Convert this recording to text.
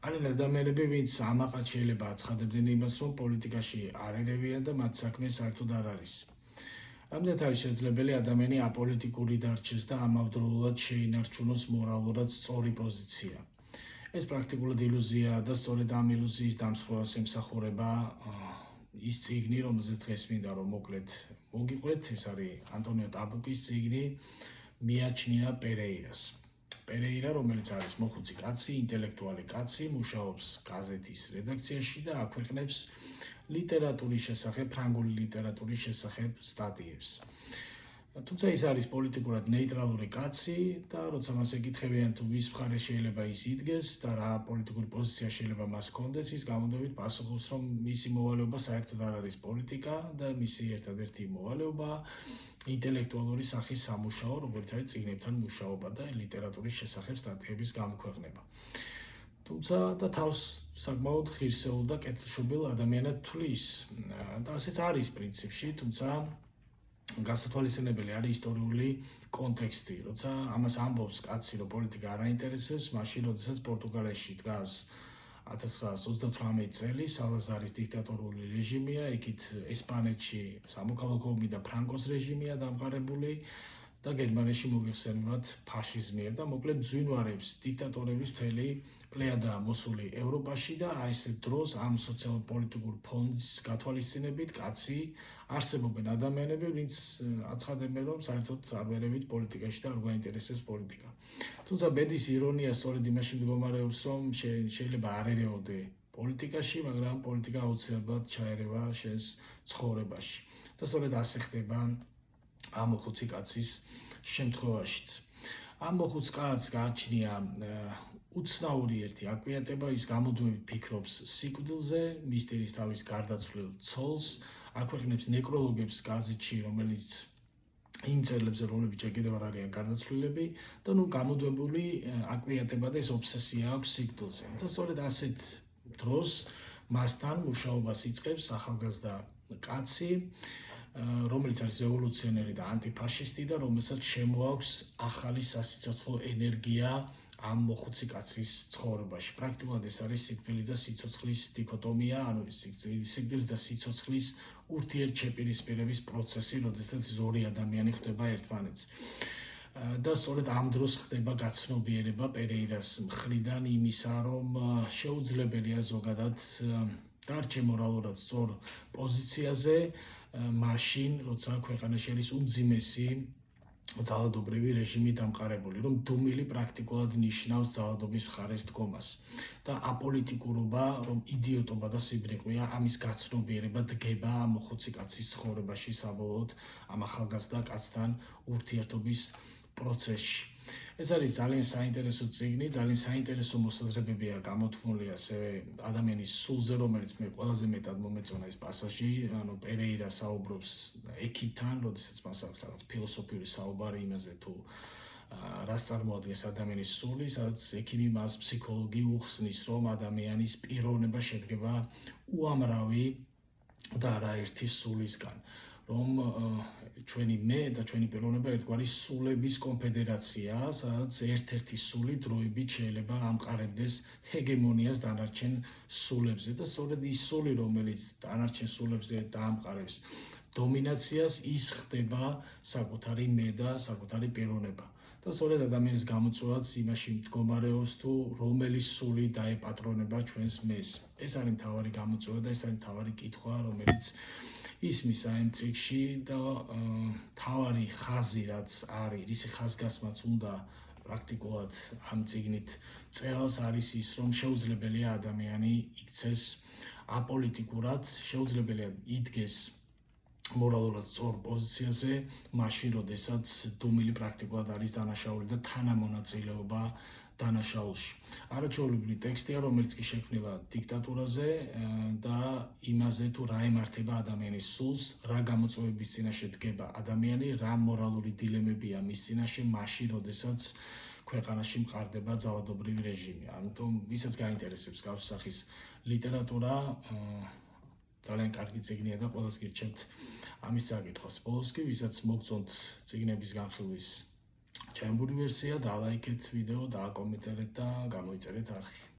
არიან ადამიანები, ვინც ამაყად შეიძლება აცხადებდნენ იმას, რომ პოლიტიკაში არ ერევიან და მათ საქმე საერთოდ არ არის. რამდენად არის შესაძლებელი ადამიანი აპოლიტიკური დარჩეს და ამავდროულად შეინარჩუნოს მორალურად სწორი პოზიცია. ეს პრაქტიკულად ილუზიაა და სწორედ ამ ილუზიის დამსხვრევას ემსახურება ის წიგნი, რომელზეც დღეს მინდა რომ მოკლედ მოგიყვეთ, ეს არის ანტონიო ტაბუკის წიგნი მიაჩნია პერეირას. პერეირა, რომელიც არის მოხუცი კაცი, ინტელექტუალი კაცი, მუშაობს გაზეთის რედაქციაში და აქვეყნებს ლიტერატურის შესახებ, ფრანგული ლიტერატურის შესახებ სტატიებს. თუმცა ის არის პოლიტიკურად ნეიტრალური კაცი და როცა მას ეკითხებიან თუ ვის მხარე შეიძლება ის იდგეს და რა პოლიტიკური პოზიცია შეიძლება მას ჰქონდეს, ის გამუდმებით პასუხობს, რომ მისი მოვალეობა საერთოდ არ არის პოლიტიკა და მისი ერთადერთი მოვალეობა ინტელექტუალური სახის სამუშაო, როგორც არის წიგნებთან მუშაობა და ლიტერატურის შესახებ სტატიების გამოქვეყნება. თუმცა და თავს საკმაოდ ღირსეულ და კეთილშობილ ადამიანად თვლის და ასეც არის პრინციპში, თუმცა გასათვალისწინებელი არის ისტორიული კონტექსტი, როცა ამას ამბობს კაცი, რომ პოლიტიკა არ აინტერესებს, მაშინ, როდესაც პორტუგალიაში დგას 1938 წელი სალაზარის დიქტატორული რეჟიმია, იქით ესპანეთში სამოქალაქო ომი და ფრანკოს რეჟიმია დამყარებული და გერმანიაში მოიხსენებათ ფაშიზმია და მოკლედ მძვინვარებს დიქტატორების მთელი პლეიადა მოსული ევროპაში და ასეთ დროს ამ სოციალურ-პოლიტიკურ ფონის გათვალისწინებით კაცი არსებობენ ადამიანები, ვინც აცხადებენ, რომ საერთოდ არ ვერევით პოლიტიკაში და არ გვაინტერესებს პოლიტიკა. თუმცა ბედის ირონია სწორედ იმაში მდგომარეობს, რომ შეიძლება არ ერეოდე პოლიტიკაში, მაგრამ პოლიტიკა აუცილებლად ჩაერევა შენს ცხოვრებაში. და სწორედ ასე ხდება ამ მოხუცი კაცის შემთხვევაშიც. ამ მოხუც კაცს გააჩნია უცნაური ერთი აკვიატება, ის გამუდმებით ფიქრობს სიკვდილზე, მისტერის თავის გარდაცვლილ ცოლს, აქვეყნებს ნეკროლოგებს გაზეთში, რომელიც იმ წერილებზე, რომლებიც ჯერ კიდევ არ არიან გარდაცვლილები და გამუდმებული აკვიატება და ეს ობსესია აქვს სიკვდილზე. და სწორედ ასეთ დროს მასთან მუშაობას იწყებს ახალგაზრდა კაცი, რომელიც არის რევოლუციონერი და ანტიფაშისტი და რომელსაც შემოაქვს ახალი სასიცოცხლო ენერგია ამ მოხუცი კაცის ცხოვრებაში. პრაქტიკულად ეს არის სიკვდილის და სიცოცხლის დიქოტომია, ანუ სიკვდილის და სიცოცხლის ურთიერთშეპირისპირების პროცესი, როდესაც ორი ადამიანი ხვდება ერთმანეთს. და სწორედ ამ დროს ხდება გაცნობიერება პერეირას მხრიდან იმისა, რომ შეუძლებელია ზოგადად დარჩე მორალურად სწორ პოზიციაზე, მაშინ, როცა ქვეყანაში არის უმძიმესი ძალადობრივი რეჟიმი დამყარებული, რომ დუმილი პრაქტიკულად ნიშნავს ძალადობის მხარეს დგომას. და აპოლიტიკურობა, რომ იდიოტობა და სიბრიყვეა, ამის გაცნობიერება დგება მოხუცი კაცის ცხოვრებაში საბოლოოდ ამ ახალგაზრდა კაცთან ურთიერთობის პროცესში. ეს არის ძალიან საინტერესო წიგნი, ძალიან საინტერესო მოსაზრებებია გამოთქმული ასევე ადამიანის სულზე, რომელიც მე ყველაზე მეტად მომეწონა ეს პასაჟი, ანუ პერეირა საუბრობს ექიმთან, როდესაც მას აქვს რაღაც ფილოსოფიური საუბარი იმაზე თუ რას წარმოადგენს ადამიანის სული, სადაც ექიმი მას ფსიქოლოგი უხსნის, რომ ადამიანის პიროვნება შედგება უამრავი და არაერთი სულისგან. რომ ჩვენი მე და ჩვენი პიროვნება ერთგვარი სულების კონფედერაციაა, სადაც ერთ-ერთი სული დროებით შეიძლება ამყარებდეს ჰეგემონიას დანარჩენ სულებზე და სწორედ ის სული, რომელიც დანარჩენ სულებზე დაამყარებს დომინაციას, ის ხდება საკუთარი მე და საკუთარი პიროვნება. და სწორედ ადამიანის გამოწვევაც იმაში მდგომარეობს, თუ რომელი სული დაეპატრონება ჩვენს მეს. ეს არის მთავარი გამოწვევა და ეს არის მთავარი კითხვა, რომელიც ისმის ამ წიგნში და მთავარი ხაზი, რაც არის, ისი ხაზგასმაც უნდა პრაქტიკულად ამ წიგნით წერალს არის ის, რომ შეუძლებელია ადამიანი იქცეს აპოლიტიკურად, შეუძლებელია იდგეს მორალურად სწორ პოზიციაზე, მაშინ, როდესაც დუმილი პრაქტიკულად არის დანაშაული და თანამონაწილეობა დანაშაულში. არაჩვეულებრივი ტექსტია, რომელიც კი შექმნილა დიქტატურაზე და იმაზე, თუ რა ემართება ადამიანის სულს, რა გამოწვევების წინაშე დგება ადამიანი, რა მორალური დილემებია მის წინაშე, მაშინ, როდესაც ქვეყანაში მყარდება ძალადობრივი რეჟიმი. ამიტომ ვისაც გაინტერესებს გავს სახის ლიტერატურა, ძალიან კარგი წიგნია და ყველას გირჩევთ ამის წაკითხვას. ბოლოს კი ვისაც მოგწონთ წიგნების განხილვის ჩემური ვერსია, დალაიქეთ ვიდეო, დააკომენტარეთ და გამოიწერეთ არხი.